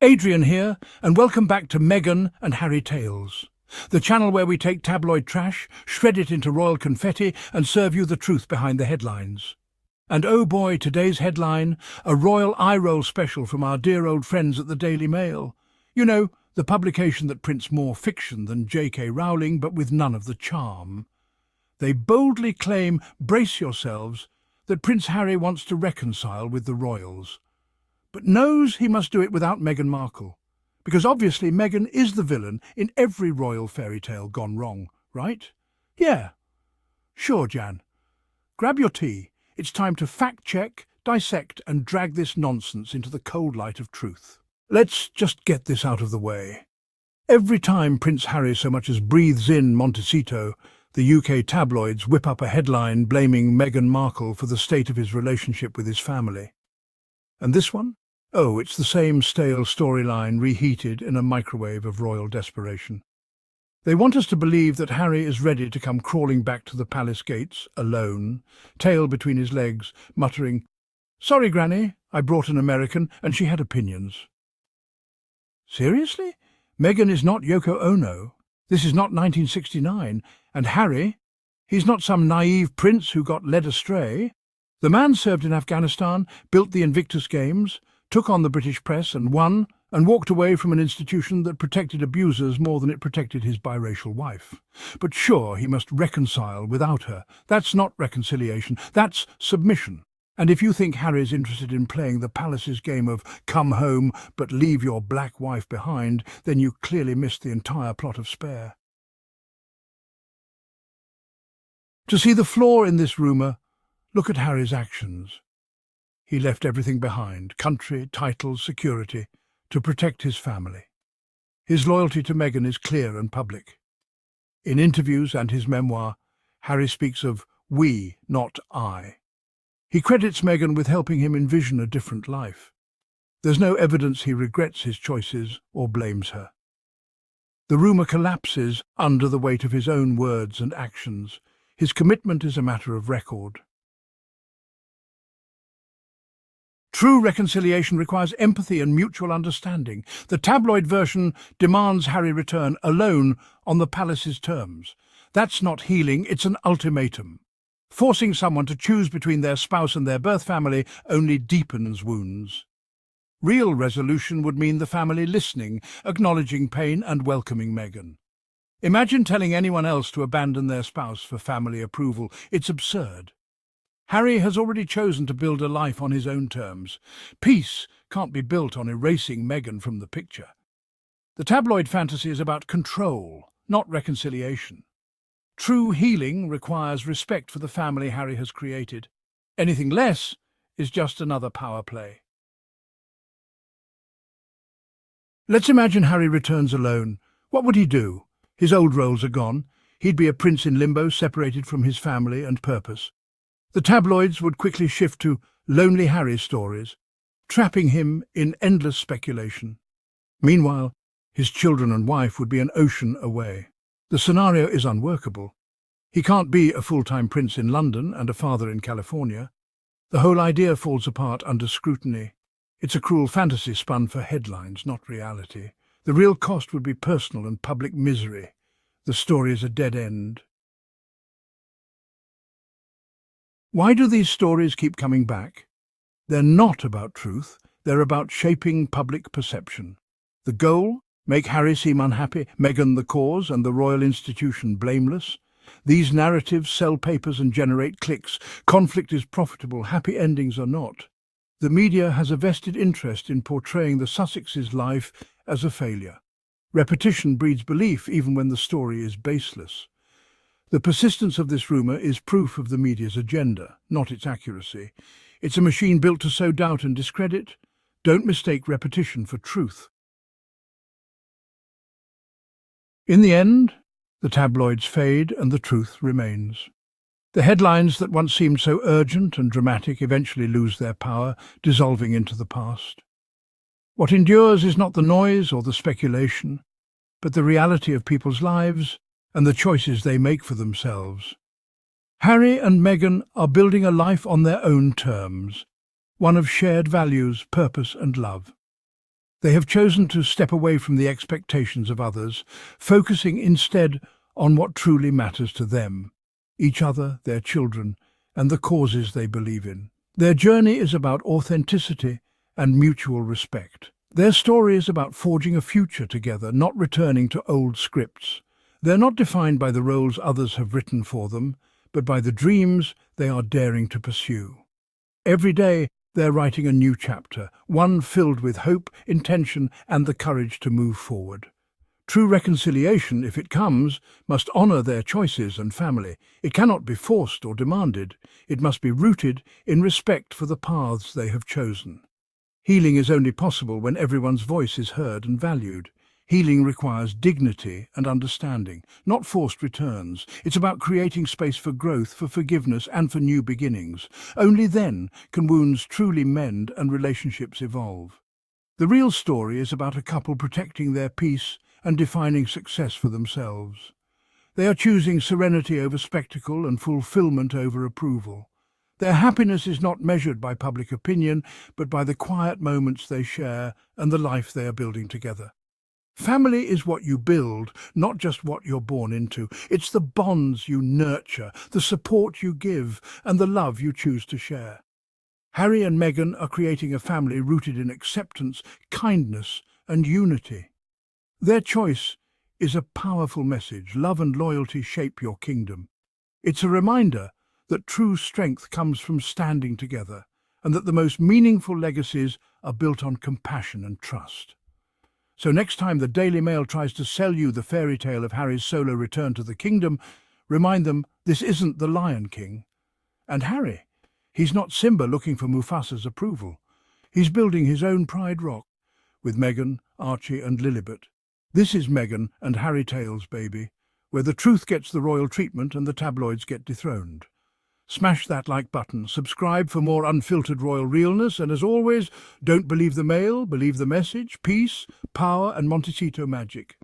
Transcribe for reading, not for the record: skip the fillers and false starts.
Adrian here, and welcome back to Meghan and Harry Tales, the channel where we take tabloid trash, shred it into royal confetti, and serve you the truth behind the headlines. And oh boy, today's headline, a royal eye-roll special from our dear old friends at the Daily Mail. You know, the publication that prints more fiction than J.K. Rowling, but with none of the charm. They boldly claim, brace yourselves, that Prince Harry wants to reconcile with the royals, but knows he must do it without Meghan Markle, because obviously Meghan is the villain in every royal fairy tale gone wrong, right? Yeah. Sure, Jan. Grab your tea. It's time to fact-check, dissect and drag this nonsense into the cold light of truth. Let's just get this out of the way. Every time Prince Harry so much as breathes in Montecito, the UK tabloids whip up a headline blaming Meghan Markle for the state of his relationship with his family. And this one? Oh, it's the same stale storyline reheated in a microwave of royal desperation. They want us to believe that Harry is ready to come crawling back to the palace gates, alone, tail between his legs, muttering, "Sorry, Granny, I brought an American and she had opinions." Seriously? Meghan is not Yoko Ono. This is not 1969. And Harry, he's not some naive prince who got led astray. The man served in Afghanistan, built the Invictus Games, took on the British press and won, and walked away from an institution that protected abusers more than it protected his biracial wife. But sure, he must reconcile without her. That's not reconciliation, that's submission. And if you think Harry's interested in playing the palace's game of come home but leave your black wife behind, then you clearly missed the entire plot of Spare. To see the flaw in this rumour, look at Harry's actions. He left everything behind, country, titles, security, to protect his family. His loyalty to Meghan is clear and public. In interviews and his memoir, Harry speaks of we, not I. He credits Meghan with helping him envision a different life. There's no evidence he regrets his choices or blames her. The rumour collapses under the weight of his own words and actions. His commitment is a matter of record. True reconciliation requires empathy and mutual understanding. The tabloid version demands Harry return alone on the palace's terms. That's not healing, it's an ultimatum. Forcing someone to choose between their spouse and their birth family only deepens wounds. Real resolution would mean the family listening, acknowledging pain and welcoming Meghan. Imagine telling anyone else to abandon their spouse for family approval. It's absurd. Harry has already chosen to build a life on his own terms. Peace can't be built on erasing Meghan from the picture. The tabloid fantasy is about control, not reconciliation. True healing requires respect for the family Harry has created. Anything less is just another power play. Let's imagine Harry returns alone. What would he do? His old roles are gone. He'd be a prince in limbo, separated from his family and purpose. The tabloids would quickly shift to Lonely Harry stories, trapping him in endless speculation. Meanwhile, his children and wife would be an ocean away. The scenario is unworkable. He can't be a full-time prince in London and a father in California. The whole idea falls apart under scrutiny. It's a cruel fantasy spun for headlines, not reality. The real cost would be personal and public misery. The story is a dead end. Why do these stories keep coming back? They're not about truth, they're about shaping public perception. The goal? Make Harry seem unhappy, Meghan the cause, and the royal institution blameless. These narratives sell papers and generate clicks. Conflict is profitable, happy endings are not. The media has a vested interest in portraying the Sussex's life as a failure. Repetition breeds belief even when the story is baseless. The persistence of this rumour is proof of the media's agenda, not its accuracy. It's a machine built to sow doubt and discredit. Don't mistake repetition for truth. In the end, the tabloids fade and the truth remains. The headlines that once seemed so urgent and dramatic eventually lose their power, dissolving into the past. What endures is not the noise or the speculation, but the reality of people's lives and the choices they make for themselves. Harry and Meghan are building a life on their own terms, one of shared values, purpose and love. They have chosen to step away from the expectations of others, focusing instead on what truly matters to them, each other, their children, and the causes they believe in. Their journey is about authenticity and mutual respect. Their story is about forging a future together, not returning to old scripts. They're not defined by the roles others have written for them, but by the dreams they are daring to pursue. Every day, they're writing a new chapter, one filled with hope, intention, and the courage to move forward. True reconciliation, if it comes, must honour their choices and family. It cannot be forced or demanded. It must be rooted in respect for the paths they have chosen. Healing is only possible when everyone's voice is heard and valued. Healing requires dignity and understanding, not forced returns. It's about creating space for growth, for forgiveness, and for new beginnings. Only then can wounds truly mend and relationships evolve. The real story is about a couple protecting their peace and defining success for themselves. They are choosing serenity over spectacle and fulfillment over approval. Their happiness is not measured by public opinion, but by the quiet moments they share and the life they are building together. Family is what you build, not just what you're born into. It's the bonds you nurture, the support you give, and the love you choose to share. Harry and Meghan are creating a family rooted in acceptance, kindness, and unity. Their choice is a powerful message. Love and loyalty shape your kingdom. It's a reminder that true strength comes from standing together, and that the most meaningful legacies are built on compassion and trust. So next time the Daily Mail tries to sell you the fairy tale of Harry's solo return to the kingdom, remind them this isn't the Lion King. And Harry, he's not Simba looking for Mufasa's approval. He's building his own Pride Rock with Meghan, Archie and Lilibet. This is Meghan and Harry Tales, baby, where the truth gets the royal treatment and the tabloids get dethroned. Smash that like button, subscribe for more unfiltered royal realness, and as always, don't believe the mail, believe the message, peace, power and Montecito magic.